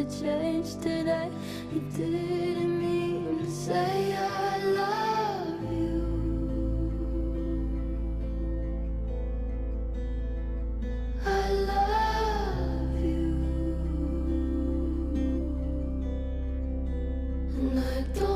to change today. You didn't mean to say I love you. I love you. And I don't